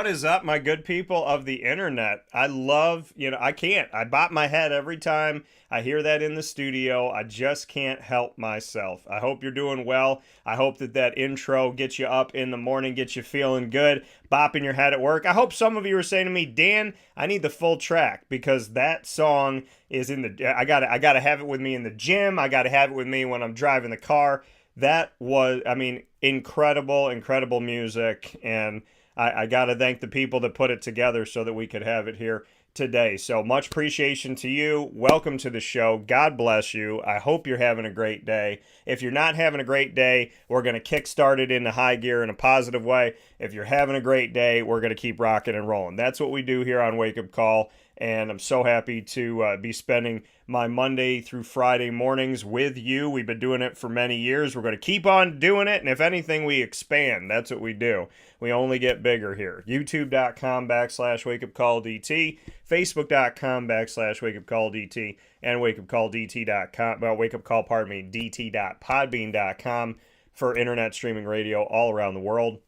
What is up, my good people of the internet? I love, I bop my head every time I hear that in the studio. I just can't help myself. I hope you're doing well. I hope that intro gets you up in the morning, gets you feeling good, bopping your head at work. I hope some of you are saying to me, Dan, I need the full track because that song is I gotta have it with me in the gym. I gotta have it with me when I'm driving the car. That was, incredible music, and I got to thank the people that put it together so that we could have it here today. So much appreciation to you. Welcome to the show. God bless you. I hope you're having a great day. If you're not having a great day, we're going to kickstart it into high gear in a positive way. If you're having a great day, we're going to keep rocking and rolling. That's what we do here on Wake Up Call. And I'm so happy to be spending my Monday through Friday mornings with you. We've been doing it for many years. We're going to keep on doing it. And if anything, we expand. That's what we do. We only get bigger here. YouTube.com/WakeUpCallDT, Facebook.com/WakeUpCallDT, and WakeUpCallDT.com, DT.podbean.com for internet streaming radio all around the world.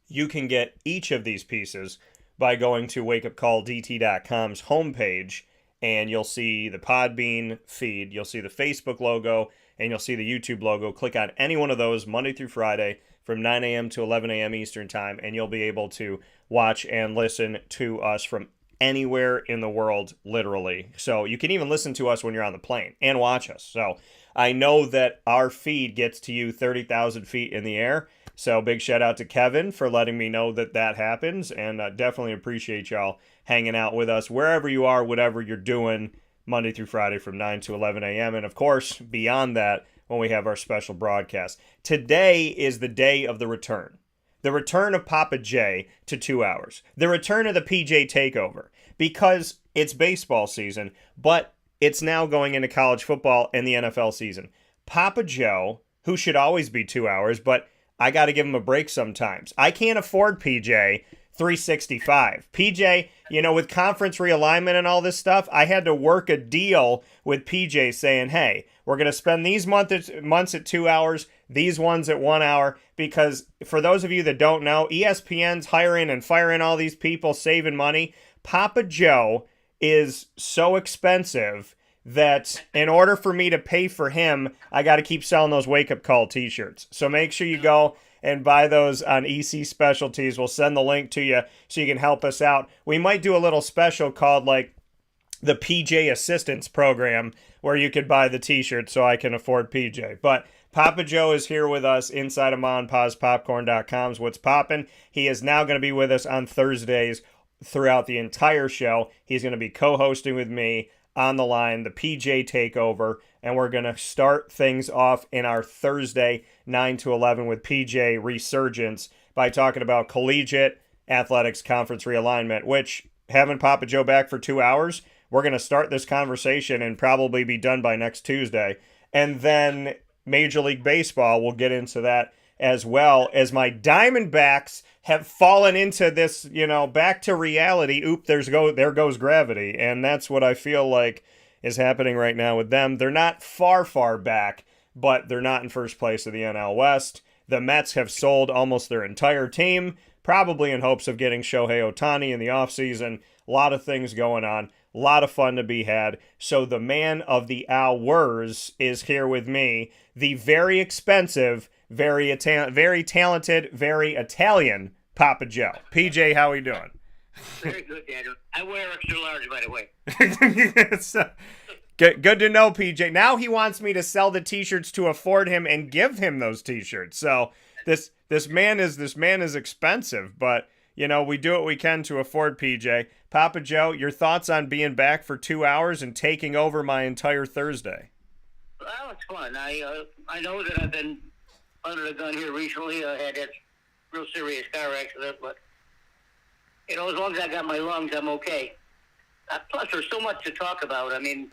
You can get each of these pieces by going to wakeupcalldt.com's homepage, and you'll see the Podbean feed, you'll see the Facebook logo, and you'll see the YouTube logo. Click on any one of those Monday through Friday from 9 a.m. to 11 a.m. Eastern Time, and you'll be able to watch and listen to us from anywhere in the world, literally. So you can even listen to us when you're on the plane and watch us. So I know that our feed gets to you 30,000 feet in the air. So big shout out to Kevin for letting me know that happens, and definitely appreciate y'all hanging out with us wherever you are, whatever you're doing, Monday through Friday from 9 to 11 a.m. And of course, beyond that, when we have our special broadcast. Today is the day of the return. The return of Papa J to 2 hours. The return of the PJ Takeover. Because it's baseball season, but it's now going into college football and the NFL season. Papa Joe, who should always be 2 hours, but I got to give him a break sometimes. I can't afford PJ 365. PJ, with conference realignment and all this stuff, I had to work a deal with PJ saying, hey, we're going to spend these months at 2 hours, these ones at 1 hour, because for those of you that don't know, ESPN's hiring and firing all these people, saving money. Papa Joe is so expensive that in order for me to pay for him, I got to keep selling those Wake Up Call t-shirts. So make sure you go and buy those on EC Specialties. We'll send the link to you so you can help us out. We might do a little special called like the PJ Assistance Program where you could buy the t-shirts so I can afford PJ. But Papa Joe is here with us inside of MonPazPopcorn.com's What's Poppin'. He is now going to be with us on Thursdays throughout the entire show. He's going to be co-hosting with me on the line, the PJ Takeover, and we're going to start things off in our Thursday 9 to 11 with PJ Resurgence by talking about Collegiate Athletics Conference Realignment, which, having Papa Joe back for 2 hours, we're going to start this conversation and probably be done by next Tuesday. And then Major League Baseball, we'll get into that as well, as my Diamondbacks have fallen into this, back to reality. There goes gravity. And that's what I feel like is happening right now with them. They're not far back, but they're not in first place of the NL West. The Mets have sold almost their entire team, probably in hopes of getting Shohei Ohtani in the offseason. A lot of things going on. A lot of fun to be had. So the man of the hours is here with me. The very expensive, very talented, very Italian Papa Joe. PJ, how are we doing? Very good, Daniel. I wear extra large, by the way. It's, good to know, PJ. Now he wants me to sell the t-shirts to afford him and give him those t-shirts. So this man is expensive, but we do what we can to afford PJ. Papa Joe, your thoughts on being back for 2 hours and taking over my entire Thursday? Well, it's fun. I know that I've been under the gun here recently. I had that real serious car accident, but as long as I got my lungs, I'm okay. Plus, there's so much to talk about. I mean,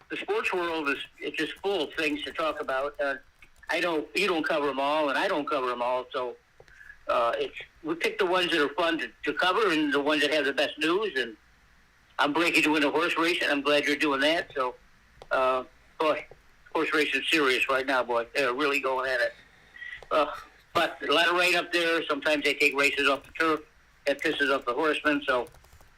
the sports world it's just full of things to talk about. You don't cover them all, and I don't cover them all. So we pick the ones that are fun to cover and the ones that have the best news. And I'm breaking to win a horse race, and I'm glad you're doing that. So, boy, horse racing is serious right now, boy. They're really going at it. But a lot of rain up there. Sometimes they take races off the turf. That pisses off the horsemen. So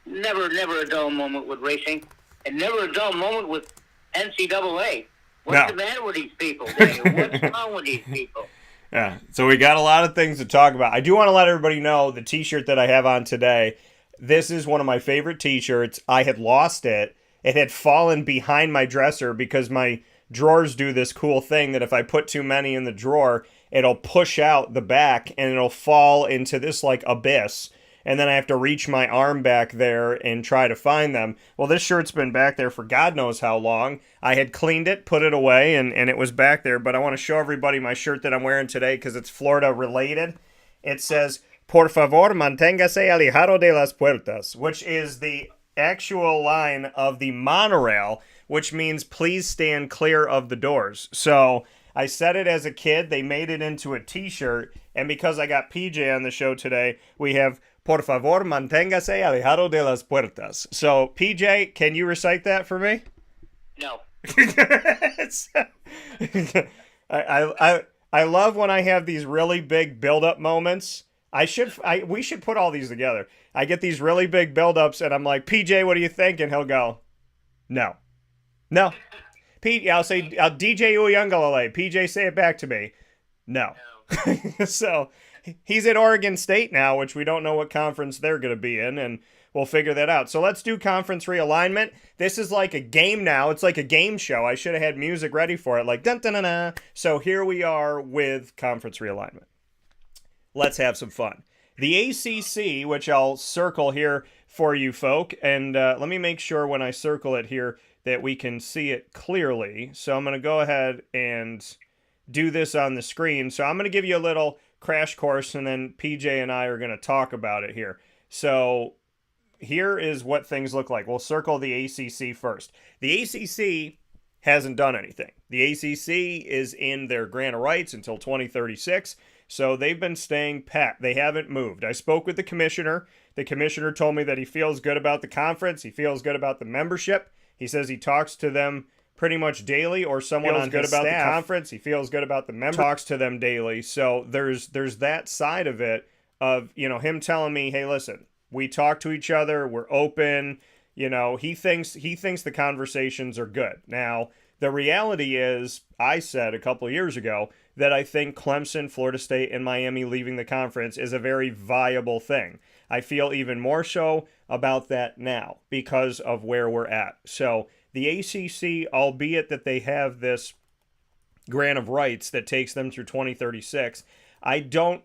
never a dull moment with racing, and never a dull moment with NCAA. What's the matter with these people, Daniel? What's wrong with these people? Yeah, so we got a lot of things to talk about. I do want to let everybody know the T-shirt that I have on today. This is one of my favorite T-shirts. I had lost it. It had fallen behind my dresser because my drawers do this cool thing that if I put too many in the drawer, it'll push out the back and it'll fall into this like abyss. And then I have to reach my arm back there and try to find them. Well, this shirt's been back there for God knows how long. I had cleaned it, put it away, and it was back there. But I want to show everybody my shirt that I'm wearing today because it's Florida related. It says, Por favor, manténgase alejado de las puertas, which is the actual line of the monorail, which means please stand clear of the doors. So I said it as a kid. They made it into a T-shirt. And because I got PJ on the show today, we have Por favor, manténgase alejado de las puertas. So, PJ, can you recite that for me? No. I love when I have these really big build-up moments. We should put all these together. I get these really big build-ups, and I'm like, PJ, what do you think? And he'll go, no. I'll say, DJ Uyunglele. PJ, say it back to me. No. So he's at Oregon State now, which we don't know what conference they're going to be in, and we'll figure that out. So let's do conference realignment. This is like a game now. It's like a game show. I should have had music ready for it, like dun-dun-dun-dun. So here we are with conference realignment. Let's have some fun. The ACC, which I'll circle here for you folk, and let me make sure when I circle it here that we can see it clearly. So I'm going to go ahead and do this on the screen. So I'm going to give you a little crash course, and then PJ and I are going to talk about it here. So here is what things look like. We'll circle the ACC first. The ACC hasn't done anything. The ACC is in their grant of rights until 2036, so they've been staying pat. They haven't moved. I spoke with the commissioner. The commissioner told me that he feels good about the conference. He feels good about the membership. He says he talks to them pretty much daily, or someone on good about the conference. He feels good about the member. Talks to them daily. So there's that side of it of, him telling me, hey, listen, we talk to each other. We're open. He thinks the conversations are good. Now, the reality is, I said a couple of years ago that I think Clemson, Florida State, and Miami leaving the conference is a very viable thing. I feel even more so about that now because of where we're at. So the ACC, albeit that they have this grant of rights that takes them through 2036, I don't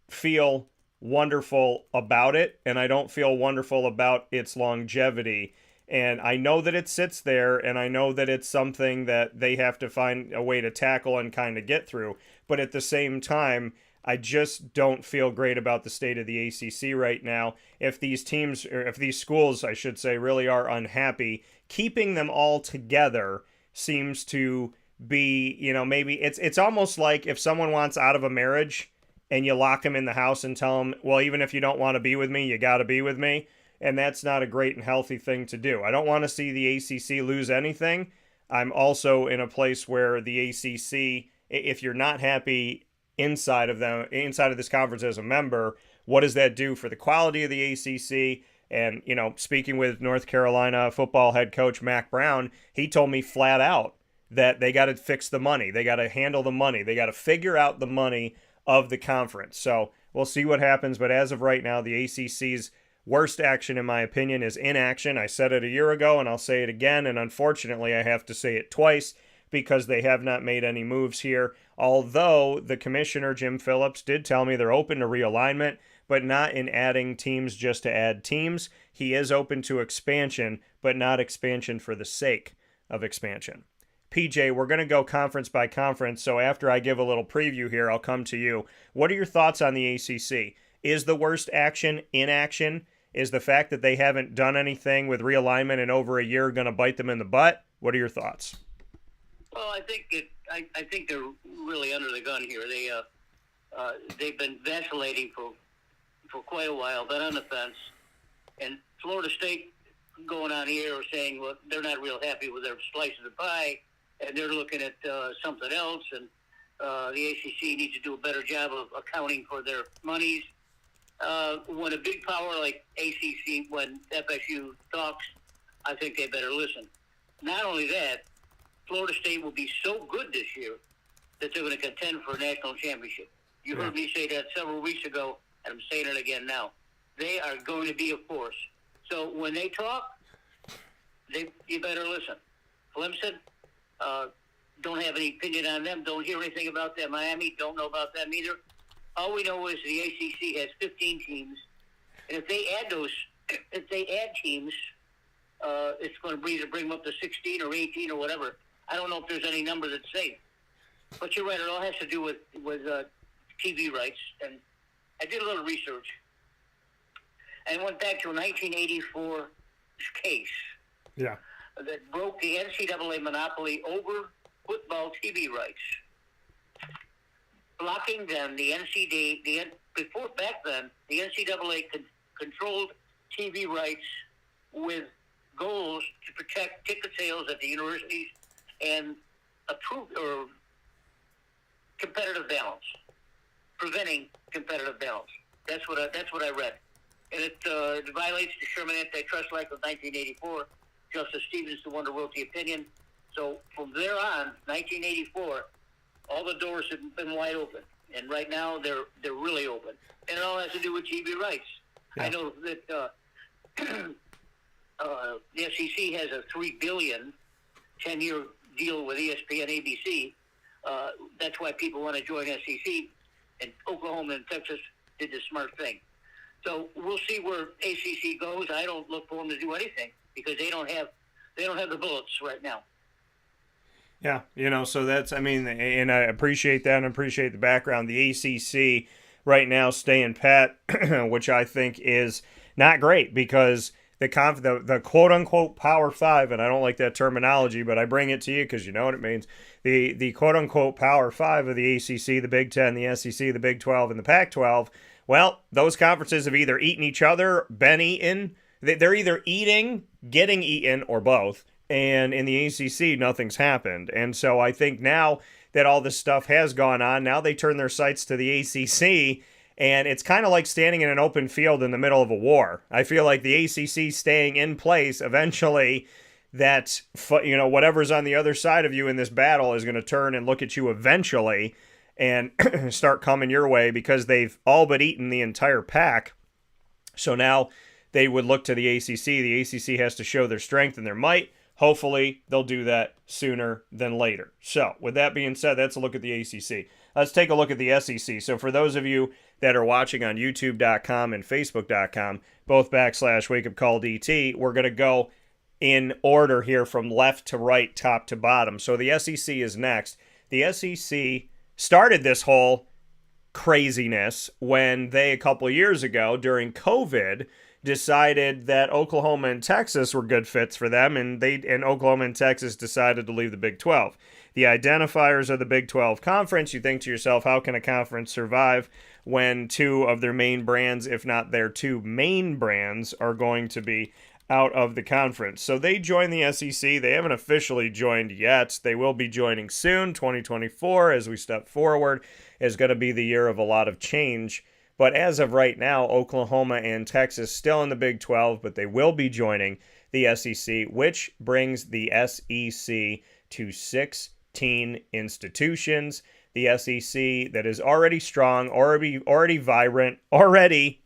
feel wonderful about it, and I don't feel wonderful about its longevity. And I know that it sits there, and I know that it's something that they have to find a way to tackle and kind of get through. But at the same time, I just don't feel great about the state of the ACC right now. If these teams, or if these schools, I should say, really are unhappy, keeping them all together seems to be, maybe it's almost like if someone wants out of a marriage and you lock them in the house and tell them, well, even if you don't want to be with me, you got to be with me. And that's not a great and healthy thing to do. I don't want to see the ACC lose anything. I'm also in a place where the ACC, if you're not happy inside of this conference as a member, what does that do for the quality of the ACC? And, speaking with North Carolina football head coach Mac Brown, he told me flat out that they got to fix the money. They got to handle the money. They got to figure out the money of the conference. So we'll see what happens. But as of right now, the ACC's worst action, in my opinion, is inaction. I said it a year ago, and I'll say it again. And unfortunately, I have to say it twice because they have not made any moves here. Although the commissioner, Jim Phillips, did tell me they're open to realignment, but not in adding teams just to add teams. He is open to expansion, but not expansion for the sake of expansion. PJ, we're going to go conference by conference, so after I give a little preview here, I'll come to you. What are your thoughts on the ACC? Is the worst action inaction? Is the fact that they haven't done anything with realignment in over a year going to bite them in the butt? What are your thoughts? Well, I think they're really under the gun here. They've been vacillating for quite a while, been on the fence. And Florida State going on here saying, well, they're not real happy with their slice of the pie, and they're looking at something else. And the ACC needs to do a better job of accounting for their monies. When a big power like ACC, when FSU talks, I think they better listen. Not only that, Florida State will be so good this year that they're going to contend for a national championship. You heard me say that several weeks ago, and I'm saying it again now. They are going to be a force. So when they talk, you better listen. Clemson, don't have any opinion on them. Don't hear anything about them. Miami, don't know about them either. All we know is the ACC has 15 teams, and if they add teams, it's going to either bring them up to 16 or 18 or whatever. I don't know if there's any number that's safe. But you're right. It all has to do with TV rights. And I did a little research and went back to a 1984 case. Yeah. That broke the NCAA monopoly over football TV rights, blocking them. Back then, the NCAA controlled TV rights with goals to protect ticket sales at the universities and competitive balance, preventing competitive balance. That's what I read, and it violates the Sherman Antitrust Act of 1984. Justice Stevens, the one who wrote the opinion. So from there on, 1984, all the doors have been wide open, and right now they're really open, and it all has to do with TV rights. Yeah. I know that the SEC has a $3 billion 10-year deal with ESPN, ABC. That's why people want to join SEC, and Oklahoma and Texas did the smart thing. So we'll see where ACC goes. I don't look for them to do anything because they don't have the bullets right now. Yeah, so that's, and I appreciate that and appreciate the background. The ACC right now staying pat, which I think is not great because the quote-unquote Power 5, and I don't like that terminology, but I bring it to you because you know what it means. The quote-unquote Power 5 of the ACC, the Big 10, the SEC, the Big 12, and the Pac-12, well, those conferences have either eaten each other, been eaten. They're either eating, getting eaten, or both. And in the ACC, nothing's happened. And so I think now that all this stuff has gone on, now they turn their sights to the ACC, and it's kind of like standing in an open field in the middle of a war. I feel like the ACC staying in place, eventually that, whatever's on the other side of you in this battle is going to turn and look at you eventually and start coming your way because they've all but eaten the entire pack. So now they would look to the ACC. The ACC has to show their strength and their might. Hopefully, they'll do that sooner than later. So, with that being said, that's a look at the ACC. Let's take a look at the SEC. So, for those of you that are watching on YouTube.com and Facebook.com, both /WakeUpCallDT, we're going to go in order here from left to right, top to bottom. So, the SEC is next. The SEC started this whole craziness when they, a couple of years ago, during COVID, decided that Oklahoma and Texas were good fits for them, and Oklahoma and Texas decided to leave the Big 12. The identifiers of the Big 12 conference, you think to yourself, how can a conference survive when two of their main brands, if not their two main brands, are going to be out of the conference? So they joined the SEC. They haven't officially joined yet. They will be joining soon. 2024, as we step forward, is going to be the year of a lot of change. But as of right now, Oklahoma and Texas still in the Big 12, but they will be joining the SEC, which brings the SEC to 16 institutions. The SEC that is already strong, already vibrant, already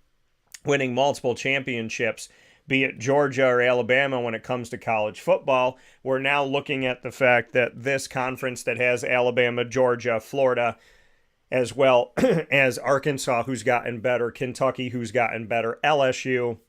winning multiple championships, be it Georgia or Alabama when it comes to college football. We're now looking at the fact that this conference that has Alabama, Georgia, Florida, as well as Arkansas, who's gotten better, Kentucky, who's gotten better, LSU,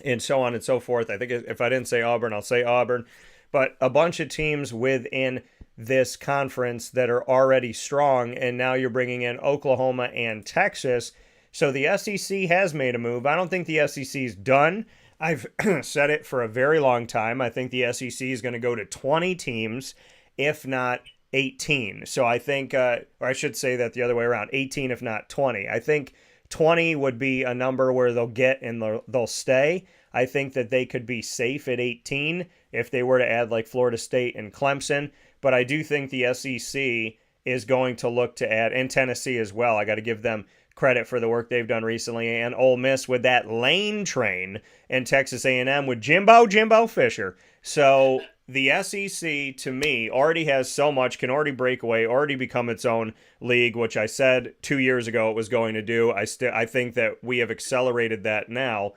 and so on and so forth. I think if I didn't say Auburn, I'll say Auburn. But a bunch of teams within this conference that are already strong, and now you're bringing in Oklahoma and Texas. So the SEC has made a move. I don't think the SEC's done. I've said it for a very long time. I think the SEC is going to go to 20 teams, if not 18. So I think, or I should say that the other way around, 18 if not 20. I think 20 would be a number where they'll get and they'll stay. I think that they could be safe at 18 if they were to add like Florida State and Clemson. But I do think the SEC is going to look to add, and Tennessee as well. I got to give them credit for the work they've done recently, and Ole Miss with that lane train, and Texas A&M with Jimbo Fisher. So the SEC, to me, already has so much, can already break away, already become its own league, which I said 2 years ago it was going to do. I think that we have accelerated that now.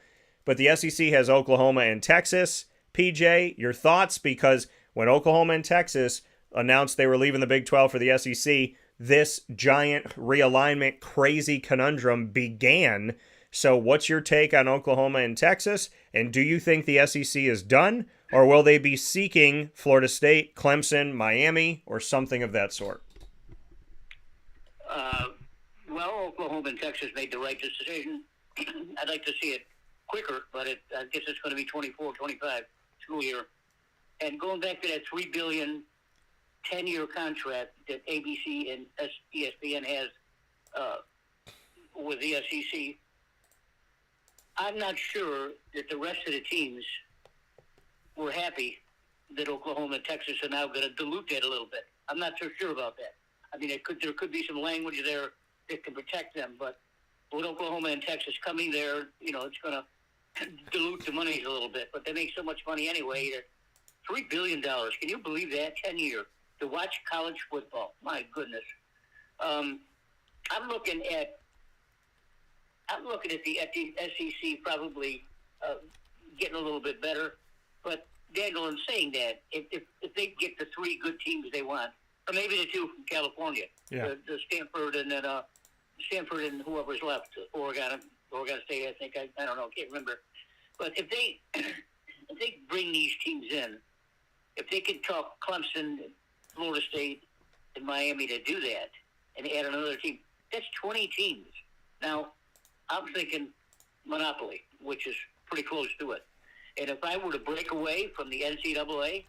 But the SEC has Oklahoma and Texas. PJ, your thoughts? Because when Oklahoma and Texas announced they were leaving the Big 12 for the SEC, this giant realignment crazy conundrum began. So what's your take on Oklahoma and Texas? And do you think the SEC is done? Or will they be seeking Florida State, Clemson, Miami, or something of that sort? Well, Oklahoma and Texas made the right decision. I'd like to see it quicker, but I guess it's going to be 24-25 school year. And going back to that $3 billion 10-year contract that ABC and ESPN has with the SEC, I'm not sure that the rest of the teams were happy that Oklahoma and Texas are now going to dilute that a little bit. I'm not so sure about that. I mean, there could be some language there that can protect them, but with Oklahoma and Texas coming there, it's going to dilute the money a little bit. But they make so much money anyway. $3 billion. Can you believe that? 10-year to watch college football. My goodness. I'm looking at the SEC probably getting a little bit better. But Daniel, in saying that, if they get the three good teams they want, or maybe the two from California, the Stanford and then Stanford and whoever's left, Oregon State, I think, I don't know, can't remember. But if they bring these teams in, if they can talk Clemson, Florida State, and Miami to do that, and add another team, that's 20 teams. Now, I'm thinking monopoly, which is pretty close to it. And if I were to break away from the NCAA,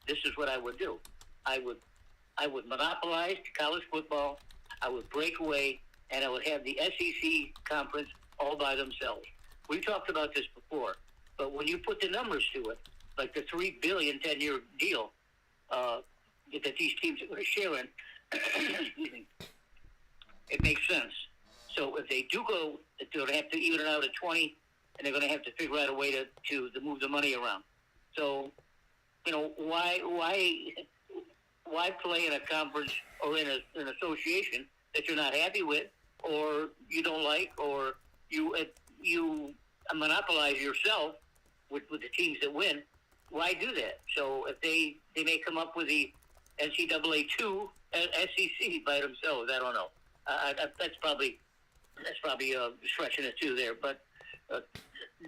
this is what I would do. I would monopolize college football. I would break away, and I would have the SEC conference all by themselves. We talked about this before, but when you put the numbers to it, like the $3 billion 10-year deal that these teams are going to share in, it makes sense. So if they do go, they're going to have to even it out at 20, and they're going to have to figure out a way to move the money around. So, why play in a conference or in an association that you're not happy with, or you don't like, or you monopolize yourself with the teams that win? Why do that? So if they may come up with the NCAA 2 SEC by themselves, I don't know. That's probably stretching it too there, but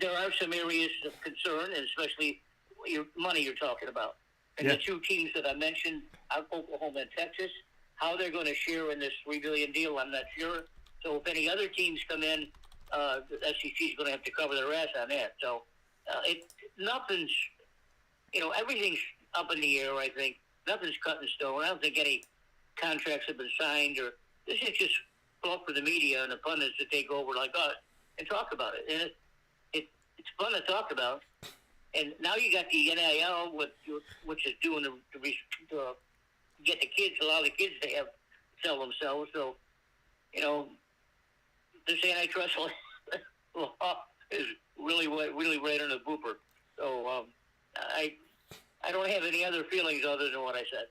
there are some areas of concern, and especially your money you're talking about. And the two teams that I mentioned, Oklahoma and Texas, how they're going to share in this $3 billion deal, I'm not sure. So if any other teams come in, the SEC is going to have to cover their ass on that. So nothing's, everything's up in the air, I think. Nothing's cut in stone. I don't think any contracts have been signed, or this is just fluff for the media and the pundits to take over like us and talk about it. And it's fun to talk about. And now you got the NIL, which is doing to get the kids, allow the kids to sell themselves. So, this antitrust law is really right on the booper. So I don't have any other feelings other than what I said.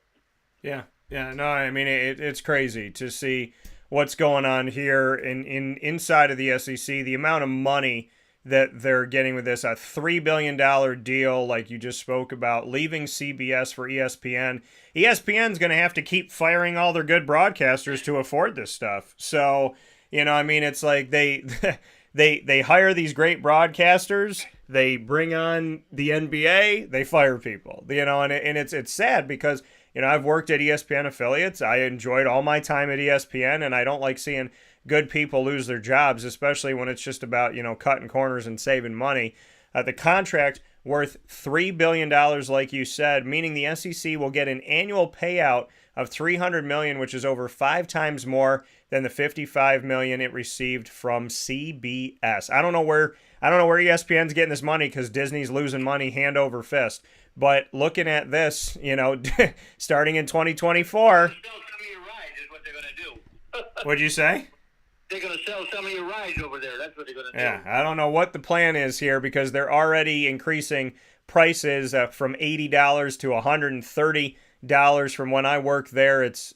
Yeah. No, I mean it's crazy to see what's going on here inside of the SEC. The amount of money that they're getting with this, a $3 billion deal like you just spoke about, leaving CBS for ESPN. ESPN's going to have to keep firing all their good broadcasters to afford this stuff. So, it's like they hire these great broadcasters, they bring on the NBA, they fire people, and it's sad because, I've worked at ESPN affiliates. I enjoyed all my time at ESPN, and I don't like seeing good people lose their jobs, especially when it's just about, cutting corners and saving money. The contract worth $3 billion, like you said, meaning the SEC will get an annual payout of $300 million, which is over 5 times more than the $55 million it received from CBS. I don't know where ESPN's getting this money because Disney's losing money hand over fist. But looking at this, starting in 2024. Some of your rides is what to do. What'd you say? They're going to sell some of your rides over there. That's what they're going to do. Yeah, I don't know what the plan is here because they're already increasing prices from $80 to $130 from when I worked there. It's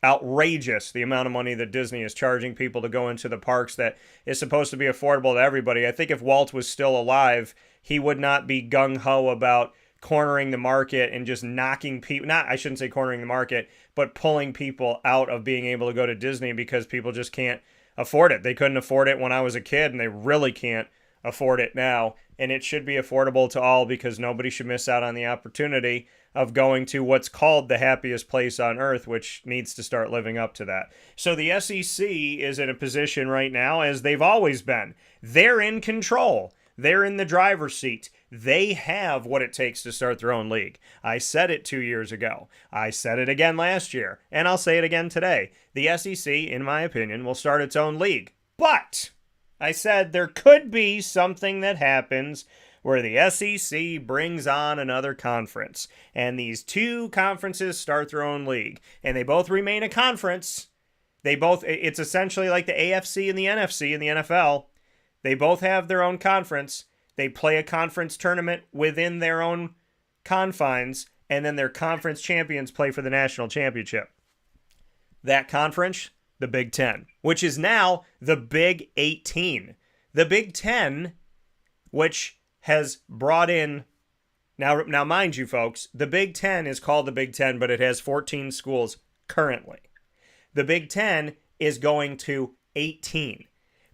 outrageous the amount of money that Disney is charging people to go into the parks that is supposed to be affordable to everybody. I think if Walt was still alive, he would not be gung-ho about cornering the market and just knocking people, not, I shouldn't say cornering the market, but pulling people out of being able to go to Disney because people just can't afford it. They couldn't afford it when I was a kid, and they really can't afford it now. And it should be affordable to all because nobody should miss out on the opportunity of going to what's called the happiest place on earth, which needs to start living up to that. So the SEC is in a position right now, as they've always been. They're in control. They're in the driver's seat. They have what it takes to start their own league. I said it 2 years ago. I said it again last year. And I'll say it again today. The SEC, in my opinion, will start its own league. But I said there could be something that happens where the SEC brings on another conference. And these two conferences start their own league. And they both remain a conference. It's essentially like the AFC and the NFC in the NFL. They both have their own conference. They play a conference tournament within their own confines, and then their conference champions play for the national championship. That conference, the Big Ten, which is now the Big 18. The Big Ten, which has brought in, now mind you folks, the Big Ten is called the Big Ten, but it has 14 schools currently. The Big Ten is going to 18.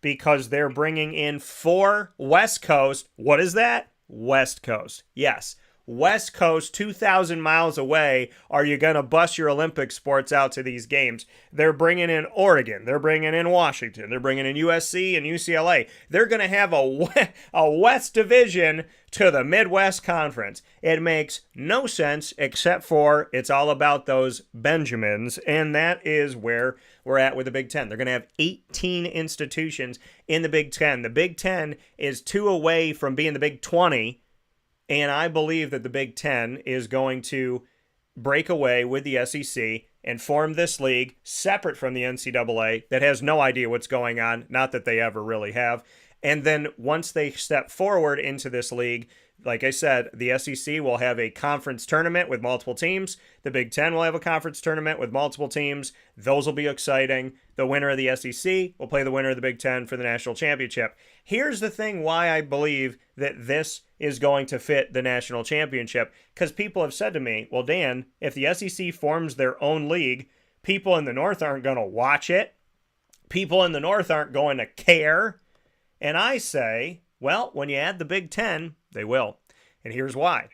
Because they're bringing in 4 West Coast. What is that? West Coast. Yes. West Coast, 2,000 miles away. Are you going to bust your Olympic sports out to these games? They're bringing in Oregon. They're bringing in Washington. They're bringing in USC and UCLA. They're going to have a West Division to the Midwest Conference. It makes no sense except for it's all about those Benjamins, and that is where we're at with the Big Ten. They're going to have 18 institutions in the Big Ten. The Big Ten is 2 away from being the Big 20, and I believe that the Big Ten is going to break away with the SEC and form this league separate from the NCAA that has no idea what's going on, not that they ever really have. And then once they step forward into this league, like I said, the SEC will have a conference tournament with multiple teams. The Big Ten will have a conference tournament with multiple teams. Those will be exciting. The winner of the SEC will play the winner of the Big Ten for the national championship. Here's the thing why I believe that this is going to fit the national championship. Because people have said to me, well, Dan, if the SEC forms their own league, people in the North aren't going to watch it. People in the North aren't going to care. And I say, well, when you add the Big Ten, they will. And here's why.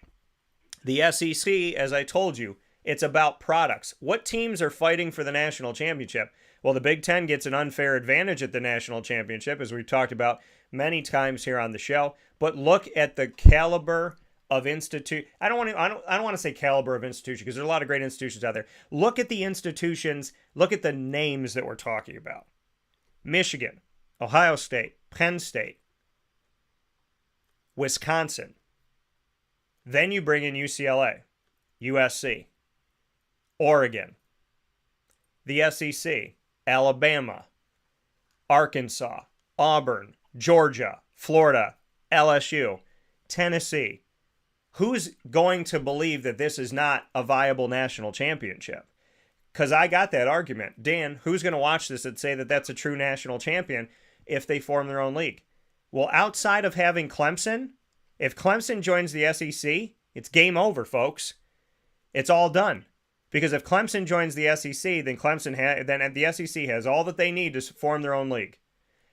The SEC, as I told you, it's about products. What teams are fighting for the national championship? Well, the Big Ten gets an unfair advantage at the national championship, as we've talked about many times here on the show. But look at the caliber of institute. I don't want to say caliber of institution because there's a lot of great institutions out there. Look at the institutions. Look at the names that we're talking about. Michigan, Ohio State, Penn State, Wisconsin. Then you bring in UCLA, USC, Oregon, the SEC, Alabama, Arkansas, Auburn, Georgia, Florida, LSU, Tennessee. Who's going to believe that this is not a viable national championship? Because I got that argument. Dan, who's going to watch this and say that that's a true national champion if they form their own league? Well, outside of having Clemson, if Clemson joins the SEC, it's game over, folks. It's all done. Because if Clemson joins the SEC, then then the SEC has all that they need to form their own league.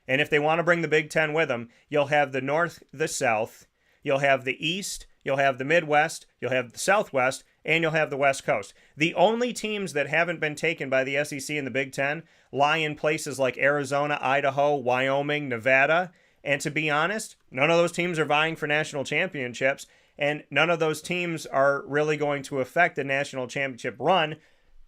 And if they want to bring the Big Ten with them, you'll have the North, the South, you'll have the East, you'll have the Midwest, you'll have the Southwest, and you'll have the West Coast. The only teams that haven't been taken by the SEC and the Big Ten lie in places like Arizona, Idaho, Wyoming, Nevada. And to be honest, none of those teams are vying for national championships, and none of those teams are really going to affect the national championship run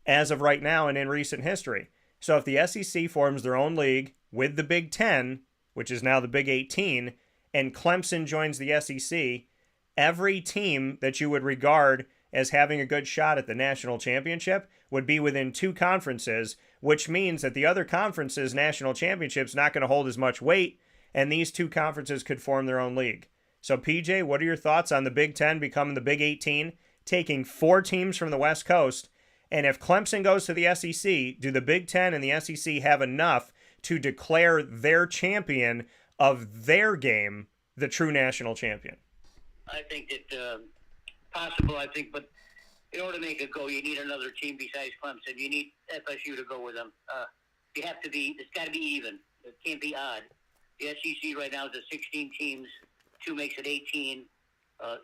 as of right now and in recent history. So if the SEC forms their own league with the Big Ten, which is now the Big 18, and Clemson joins the SEC, every team that you would regard as having a good shot at the national championship would be within 2 conferences which means that the other conferences' national championship's not going to hold as much weight, and these two conferences could form their own league. So, PJ, what are your thoughts on the Big Ten becoming the Big 18, taking 4 teams from the West Coast? And if Clemson goes to the SEC, do the Big Ten and the SEC have enough to declare their champion of their game the true national champion? I think that possible, but in order to make it go, you need another team besides Clemson. You need FSU to go with them. It's got to be even. It can't be odd. The SEC right now is at 16 teams. 2 makes it 18.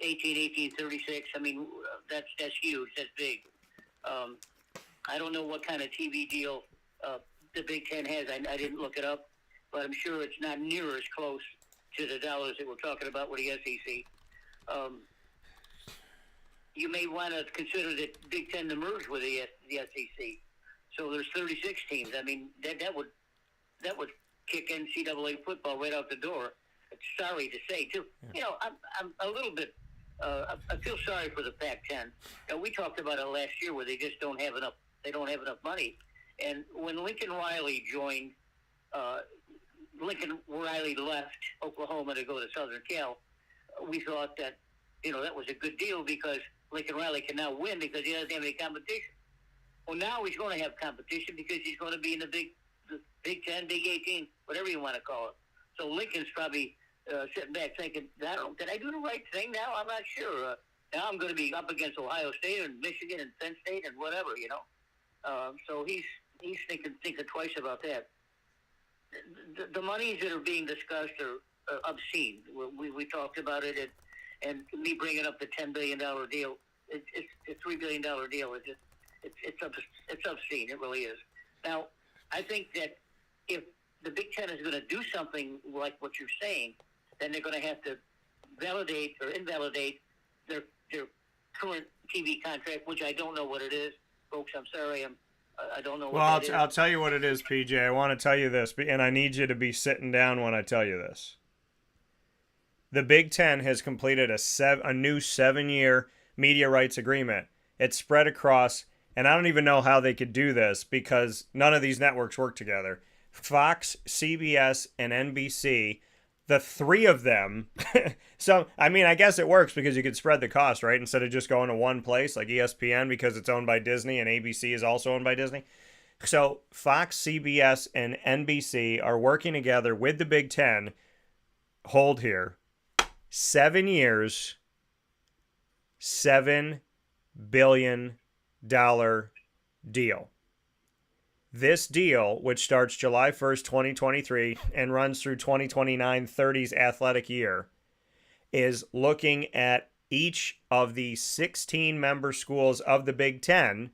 18, 36. I mean, that's huge. That's big. I don't know what kind of TV deal the Big Ten has. I didn't look it up, but I'm sure it's not near as close to the dollars that we're talking about with the SEC. You may want to consider the Big Ten to merge with the SEC. So there's 36 teams. I mean, that would kick NCAA football right out the door. Sorry to say, too. You know, I'm a little bit. I feel sorry for the Pac-10. We talked about it last year, where they just don't have enough. They don't have enough money. And when Lincoln Riley joined, Lincoln Riley left Oklahoma to go to Southern Cal. We thought that that was a good deal because Lincoln Riley can now win because he doesn't have any competition. Well, now he's going to have competition because he's going to be in the Big 10, Big 18, whatever you want to call it. So Lincoln's probably sitting back thinking, did I do the right thing now? I'm not sure. Now I'm going to be up against Ohio State and Michigan and Penn State and whatever, So he's thinking twice about that. The monies that are being discussed are obscene. We talked about it, and me bringing up the $10 billion deal, it's a $3 billion deal. It's obscene. It really is. Now, I think that if the Big Ten is going to do something like what you're saying, then they're going to have to validate or invalidate their current TV contract, which I don't know what it is, folks. I'm sorry, I don't know what that is. Well, I'll tell you what it is, PJ. I want to tell you this, and I need you to be sitting down when I tell you this. The Big Ten has completed a new 7-year media rights agreement. It's spread across, and I don't even know how they could do this because none of these networks work together. Fox, CBS, and NBC, the 3 of them. So, I mean, I guess it works because you could spread the cost, right? Instead of just going to one place like ESPN because it's owned by Disney and ABC is also owned by Disney. So, Fox, CBS, and NBC are working together with the Big Ten. Hold here. 7 years, $7 billion deal. This deal, which starts July 1st, 2023, and runs through 2029-30's athletic year, is looking at each of the 16 member schools of the Big Ten,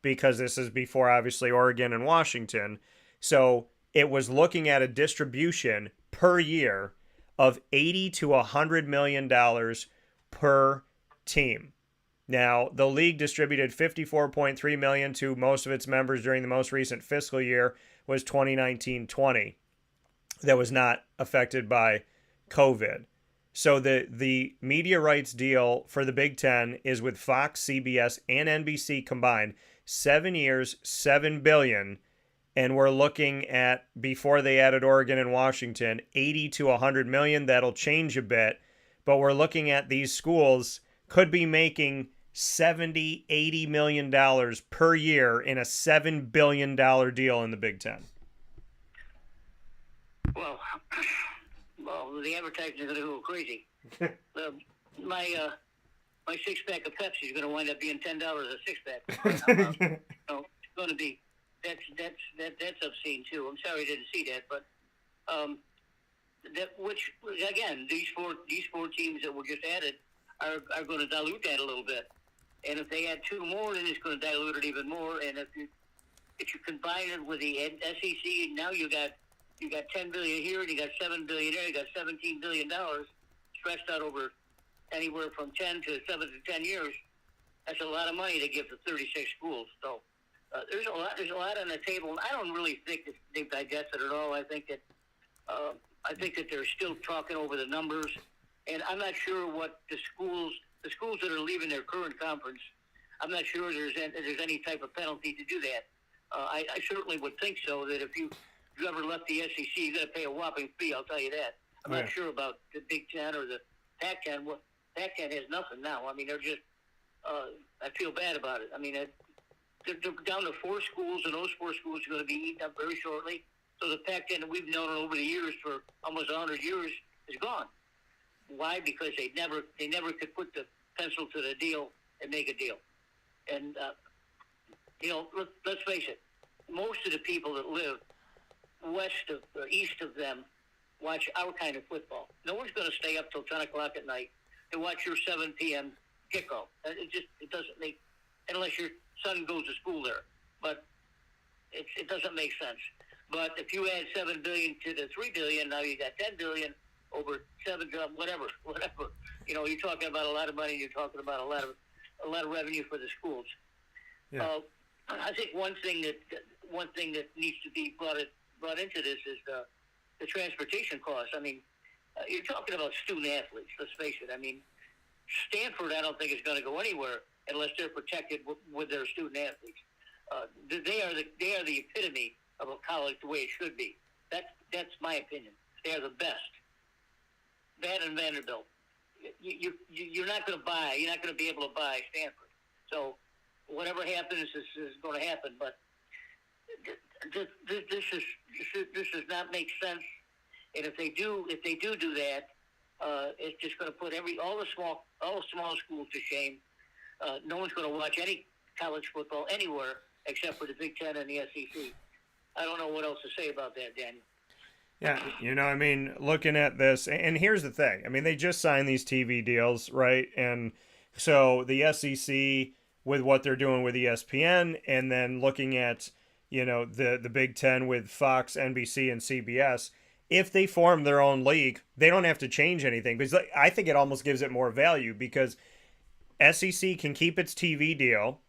because this is before, obviously, Oregon and Washington. So it was looking at a distribution per year of $80 to $100 million per team. Now, the league distributed $54.3 million to most of its members during the most recent fiscal year, was 2019-20. That was not affected by COVID. So the media rights deal for the Big Ten is with Fox, CBS, and NBC combined. 7 years, $7 billion. And we're looking at, before they added Oregon and Washington, $80 to $100 million. That'll change a bit. But we're looking at these schools could be making $70, $80 million per year in a $7 billion deal in the Big Ten. Well, the advertising is going to go crazy. My 6-pack of Pepsi is going to wind up being $10 a 6-pack. It's going to be that's obscene too. I'm sorry I didn't see that, but which again, these four teams that were just added are going to dilute that a little bit. And if they add 2 more, then it's going to dilute it even more. And if you combine it with the SEC, now you got $10 billion here, and you got $7 billion there, you got $17 billion stretched out over anywhere from 10 to 7 to 10 years. That's a lot of money to give to 36 schools. So there's a lot on the table. I don't really think that they've digested it all. I think that they're still talking over the numbers, and I'm not sure what the schools that are leaving their current conference. I'm not sure there's any type of penalty to do that. I certainly would think so. That if you ever left the SEC, you got to pay a whopping fee. I'll tell you that. I'm not sure about the Big Ten or the Pac-10. Well, Pac-10 has nothing now. I mean, they're just. I feel bad about it. I mean, they're down to 4 schools, and those 4 schools are going to be eaten up very shortly. So the Pac-10 that we've known over the years for almost 100 years is gone. Why? Because they never could put the pencil to the deal and make a deal. And let's face it, most of the people that live west of or east of them watch our kind of football. No one's going to stay up till 10 o'clock at night to watch your 7 p.m. kickoff. It doesn't make, unless your son goes to school there. But it doesn't make sense. But if you add $7 billion to the $3 billion, now you got $10 billion over 7, whatever. You're talking about a lot of money. You're talking about a lot of revenue for the schools. Yeah. I think one thing that needs to be brought into this is the transportation costs. I mean, you're talking about student athletes. Let's face it. I mean, Stanford, I don't think is going to go anywhere unless they're protected with their student athletes. They are the epitome of a college the way it should be. That's my opinion. They are the best. That and Vanderbilt. You're not going to be able to buy Stanford. So whatever happens is going to happen. But this does not make sense. And if they do that, it's just going to put all the small schools to shame. No one's going to watch any college football anywhere except for the Big Ten and the SEC. I don't know what else to say about that, Daniel. Yeah, I mean, looking at this, and here's the thing. I mean, they just signed these TV deals, right? And so the SEC with what they're doing with ESPN, and then looking at, the Big Ten with Fox, NBC, and CBS, if they form their own league, they don't have to change anything. Because I think it almost gives it more value because SEC can keep its TV deal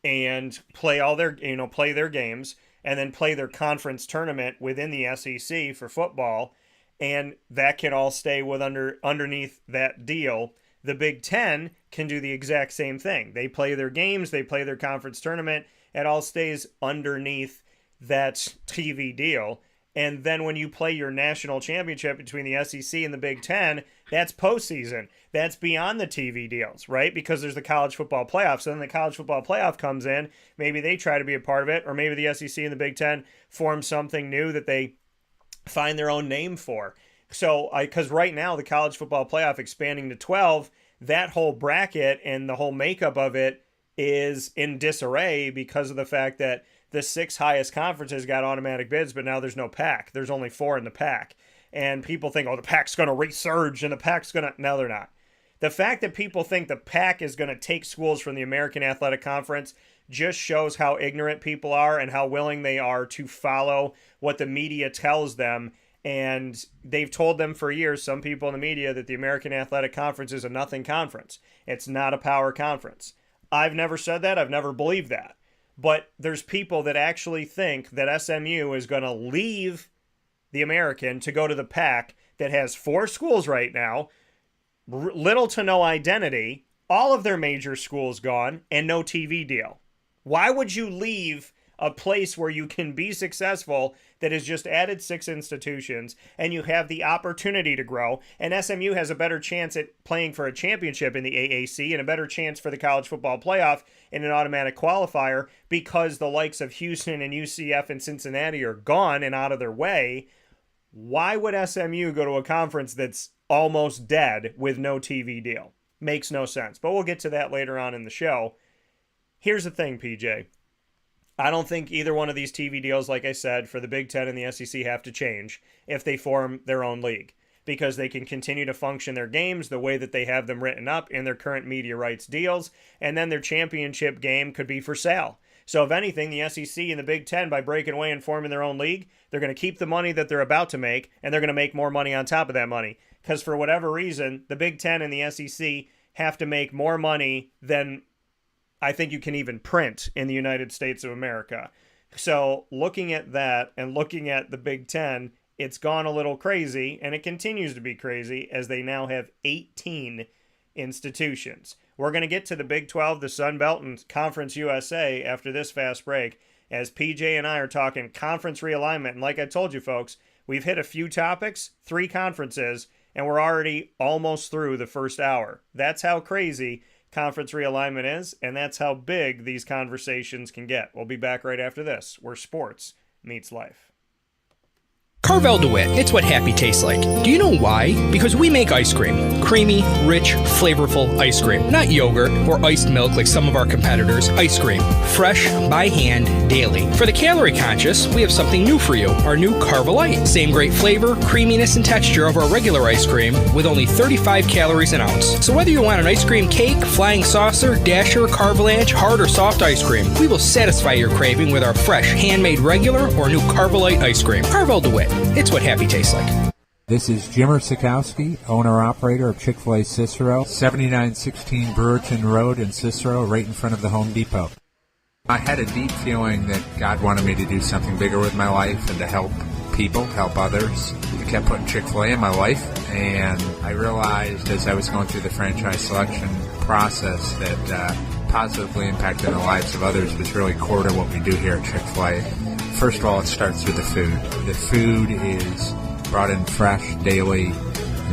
and play all their, play their games, and then play their conference tournament within the SEC for football, and that can all stay underneath that deal. The Big Ten can do the exact same thing. They play their games, they play their conference tournament, it all stays underneath that TV deal. And then when you play your national championship between the SEC and the Big Ten, that's postseason. That's beyond the TV deals, right? Because there's the college football playoff. So then the college football playoff comes in. Maybe they try to be a part of it, or maybe the SEC and the Big Ten form something new that they find their own name for. So, because right now the college football playoff expanding to 12, that whole bracket and the whole makeup of it is in disarray because of the fact that the 6 highest conferences got automatic bids, but now there's no PAC. There's only 4 in the PAC. And people think, the PAC's going to resurge and the PAC's going to... No, they're not. The fact that people think the PAC is going to take schools from the American Athletic Conference just shows how ignorant people are and how willing they are to follow what the media tells them. And they've told them for years, some people in the media, that the American Athletic Conference is a nothing conference. It's not a power conference. I've never said that. I've never believed that. But there's people that actually think that SMU is going to leave the American to go to the PAC that has 4 schools right now, little to no identity, all of their major schools gone, and no TV deal. Why would you leave a place where you can be successful that has just added 6 institutions and you have the opportunity to grow, and SMU has a better chance at playing for a championship in the AAC and a better chance for the college football playoff in an automatic qualifier because the likes of Houston and UCF and Cincinnati are gone and out of their way? Why would SMU go to a conference that's almost dead with no TV deal? Makes no sense. But we'll get to that later on in the show. Here's the thing, PJ. I don't think either one of these TV deals, like I said, for the Big Ten and the SEC have to change if they form their own league, because they can continue to function their games the way that they have them written up in their current media rights deals, and then their championship game could be for sale. So if anything, the SEC and the Big Ten, by breaking away and forming their own league, they're going to keep the money that they're about to make, and they're going to make more money on top of that money. Because for whatever reason, the Big Ten and the SEC have to make more money than I think you can even print in the United States of America. So looking at that and looking at the Big Ten, it's gone a little crazy, and it continues to be crazy as they now have 18 institutions. We're going to get to the Big 12, the Sun Belt, and Conference USA after this fast break. as PJ and I are talking conference realignment. And like I told you folks, we've hit a few topics, 3 conferences, and we're already almost through the first hour. That's how crazy conference realignment is, and that's how big these conversations can get. We'll be back right after this, where sports meets life. Carvel DeWitt, it's what happy tastes like. Do you know why? Because we make ice cream. Creamy, rich, flavorful ice cream. Not yogurt or iced milk like some of our competitors. Ice cream. Fresh, by hand, daily. For the calorie conscious, we have something new for you. Our new Carvelite. Same great flavor, creaminess, and texture of our regular ice cream with only 35 calories an ounce. So whether you want an ice cream cake, flying saucer, dasher, carvalanche, hard or soft ice cream, we will satisfy your craving with our fresh, handmade regular or new Carvelite ice cream. Carvel DeWitt. It's what happy tastes like. This is Jimmer Sikowski, owner-operator of ChickfilA Cicero, 7916 Brewerton Road in Cicero, right in front of the Home Depot. I had a deep feeling that God wanted me to do something bigger with my life and to help people, help others. I kept putting Chick-fil-A in my life, and I realized as I was going through the franchise selection process that positively impacting the lives of others was really core to what we do here at Chick-fil-A. First of all, it starts with the food. The food is brought in fresh daily.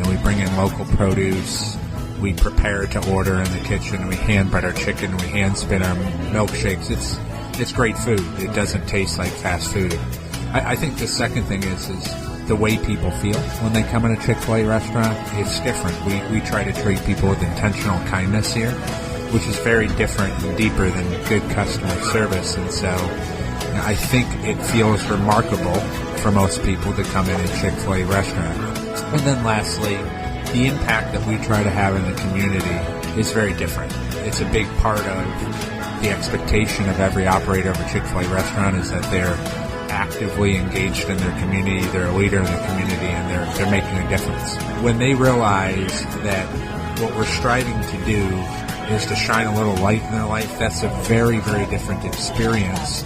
We bring in local produce. We prepare to order in the kitchen. We hand bread our chicken. We hand spin our milkshakes. It's great food. It doesn't taste like fast food. I think the second thing is the way people feel when they come in a Chick-fil-A restaurant. It's different. We try to treat people with intentional kindness here, which is very different and deeper than good customer service. And so I think it feels remarkable for most people to come in a Chick-fil-A restaurant. And then lastly, the impact that we try to have in the community is very different. It's a big part of the expectation of every operator of a Chick-fil-A restaurant is that they're actively engaged in their community, they're a leader in the community, and they're making a difference. When they realize that what we're striving to do is to shine a little light in their life, that's a very, very different experience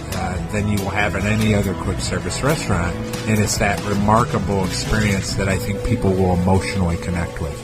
than you will have in any other quick service restaurant. And it's that remarkable experience that I think people will emotionally connect with.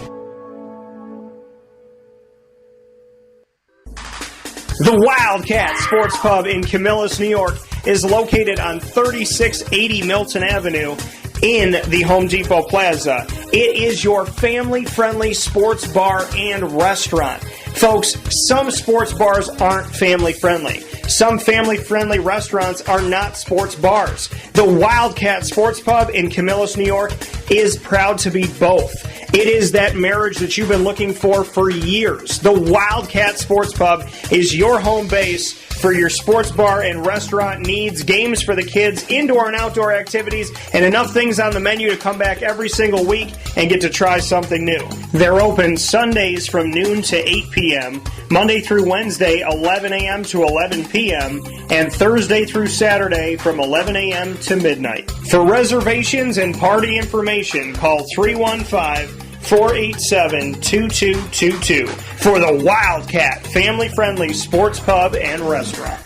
The Wildcat Sports Pub in Camillus, New York is located on 3680 Milton Avenue in the Home Depot Plaza. It is your family-friendly sports bar and restaurant. Folks, some sports bars aren't family-friendly. Some family-friendly restaurants are not sports bars. The Wildcat Sports Pub in Camillus, New York is proud to be both. It is that marriage that you've been looking for years. The Wildcat Sports Pub is your home base for your sports bar and restaurant needs, games for the kids, indoor and outdoor activities, and enough things on the menu to come back every single week and get to try something new. They're open Sundays from noon to 8 p.m., Monday through Wednesday, 11 a.m. to 11 p.m., and Thursday through Saturday from 11 a.m. to midnight. For reservations and party information, call 315-487-2222 for the Wildcat family-friendly sports pub and restaurant.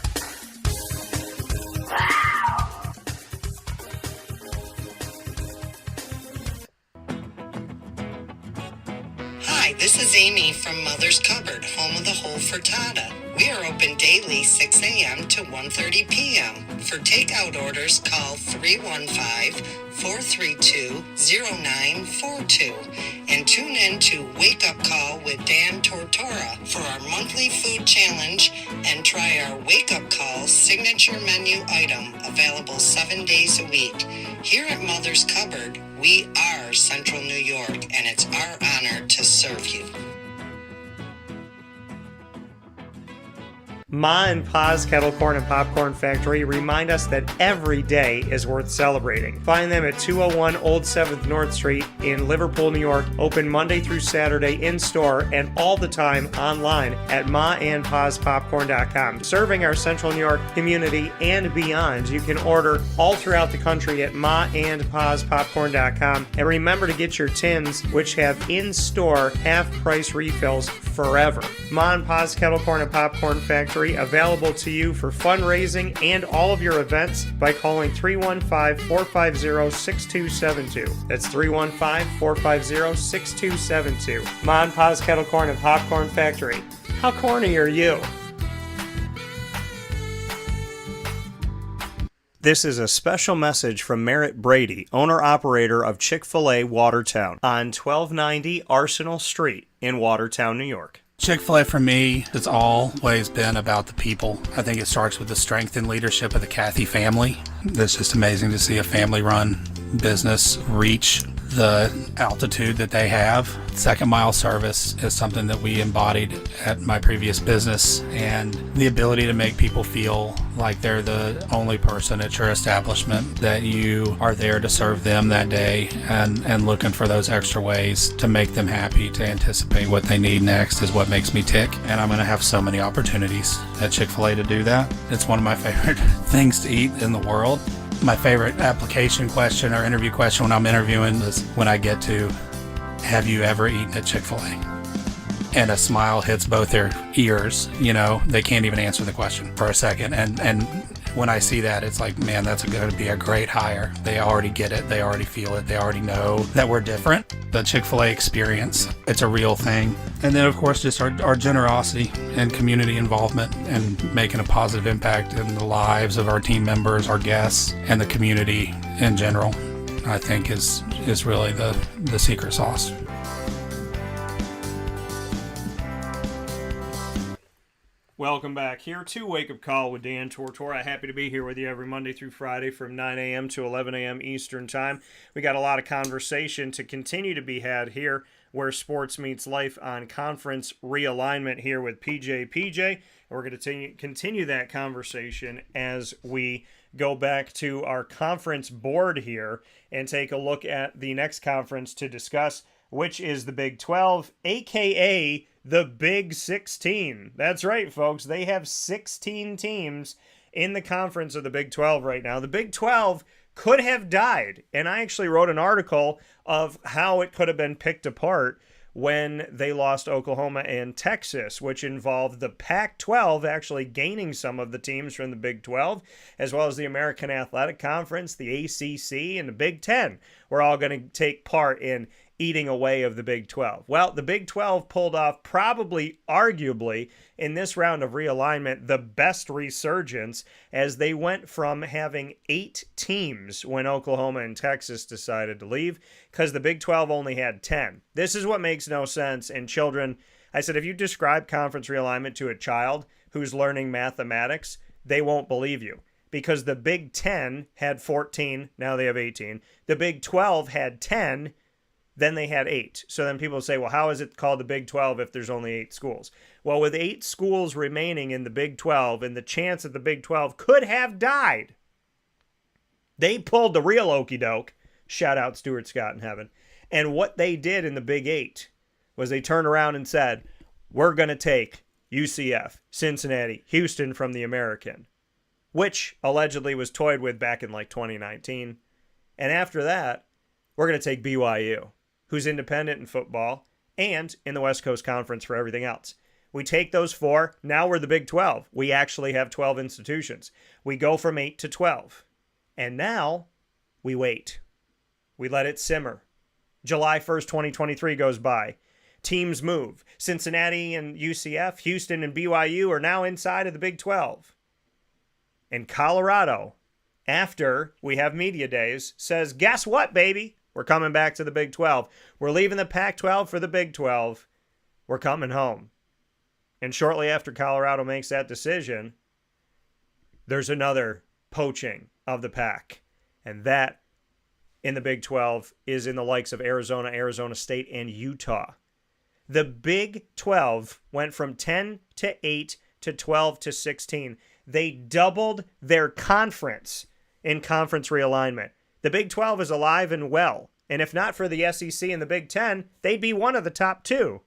Hi, this is Amy from Mother's Cupboard, home of the whole frittata. We are open daily 6 a.m. to 1:30 p.m. For takeout orders, call 315-432-0942 and tune in to Wake Up Call with Dan Tortora for our monthly food challenge and try our Wake Up Call signature menu item available 7 days a week. Here at Mother's Cupboard, we are Central New York, and it's our honor to serve you. Ma and Pa's Kettle Corn and Popcorn Factory remind us that every day is worth celebrating. Find them at 201 Old 7th North Street in Liverpool, New York, open Monday through Saturday in-store and all the time online at maandpaspopcorn.com. Serving our Central New York community and beyond, you can order all throughout the country at maandpaspopcorn.com. And remember to get your tins, which have in-store half-price refills forever. Ma and Pa's Kettle Corn and Popcorn Factory available to you for fundraising and all of your events by calling 315-450-6272. That's 315-450-6272. Ma and Pa's Kettle Corn and Popcorn Factory. How corny are you? This is a special message from Merritt Brady, owner-operator of ChickfilA Watertown on 1290 Arsenal Street in Watertown, New York. Chick-fil-A for me has always been about the people. I think it starts with the strength and leadership of the Cathy family. It's just amazing to see a family-run business reach the altitude that they have. Second mile service is something that we embodied at my previous business, and the ability to make people feel like they're the only person at your establishment, that you are there to serve them that day and looking for those extra ways to make them happy, to anticipate what they need next is what makes me tick. And I'm going to have so many opportunities at Chick-fil-A to do that. It's one of my favorite things to eat in the world. My favorite application question or interview question when I'm interviewing is when I get to, have you ever eaten at Chick-fil-A? And a smile hits both their ears. You know, they can't even answer the question for a second. And when I see that, it's like, man, that's going to be a great hire. They already get it. They already feel it. They already know that we're different. The Chick-fil-A experience, it's a real thing. And then, of course, just our generosity and community involvement and making a positive impact in the lives of our team members, our guests, and the community in general, I think is really the secret sauce. Welcome back here to Wake Up Call with Dan Tortora. Happy to be here with you every Monday through Friday from 9 a.m. to 11 a.m. Eastern Time. We got a lot of conversation to continue to be had here where sports meets life on Conference Realignment here with PJ. And we're going to continue that conversation as we go back to our conference board here and take a look at the next conference to discuss, which is the Big 12, a.k.a. the Big 16. That's right, folks. They have 16 teams in the conference of the Big 12 right now. The Big 12 could have died, and I actually wrote an article of how it could have been picked apart when they lost Oklahoma and Texas, which involved the Pac-12 actually gaining some of the teams from the Big 12, as well as the American Athletic Conference, the ACC, and the Big 10. We're all going to take part in eating away of the Big 12. Well, the Big 12 pulled off probably, arguably, in this round of realignment, the best resurgence as they went from having 8 teams when Oklahoma and Texas decided to leave because the Big 12 only had 10. This is what makes no sense. And children, I said, if you describe conference realignment to a child who's learning mathematics, they won't believe you. Because the Big 10 had 14, now they have 18. The Big 12 had 10, then they had 8. So then people say, well, how is it called the Big 12 if there's only 8 schools? Well, with 8 schools remaining in the Big 12 and the chance that the Big 12 could have died, they pulled the real okey doke. Shout out Stuart Scott in heaven. And what they did in the Big 8 was they turned around and said, we're going to take UCF, Cincinnati, Houston from the American, which allegedly was toyed with back in like 2019. And after that, we're going to take BYU, who's independent in football and in the West Coast Conference for everything else. We take those 4. Now we're the Big 12. We actually have 12 institutions. We go from 8 to 12. And now we wait. We let it simmer. July 1st, 2023 goes by. Teams move. Cincinnati and UCF, Houston and BYU are now inside of the Big 12. And Colorado, after we have media days, says, guess what, baby? We're coming back to the Big 12. We're leaving the Pac-12 for the Big 12. We're coming home. And shortly after Colorado makes that decision, there's another poaching of the Pac. And that, in the Big 12, is in the likes of Arizona, Arizona State, and Utah. The Big 12 went from 10 to 8 to 12 to 16. They doubled their conference in conference realignment. The Big 12 is alive and well, and if not for the SEC and the Big 10, they'd be one of the top 2.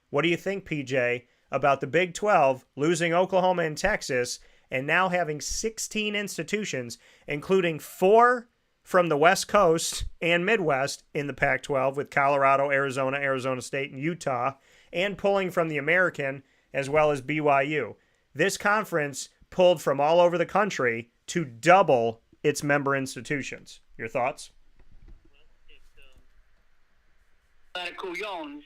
What do you think, PJ, about the Big 12 losing Oklahoma and Texas and now having 16 institutions, including 4 from the West Coast and Midwest in the Pac-12 with Colorado, Arizona, Arizona State, and Utah, and pulling from the American as well as BYU? This conference pulled from all over the country to double its member institutions. Your thoughts? A lot of couillons.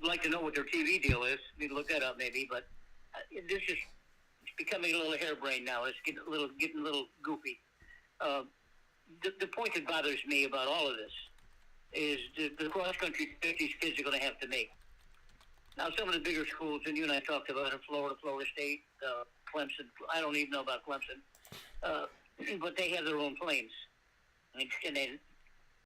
Like to know what their TV deal is. Need to look that up maybe, but this is becoming a little harebrained now. It's getting a little goofy. The point that bothers me about all of this is the cross-country trip these kids are going to have to make. Now, some of the bigger schools, and you and I talked about in Florida State, Clemson. I don't even know about Clemson, but they have their own planes, and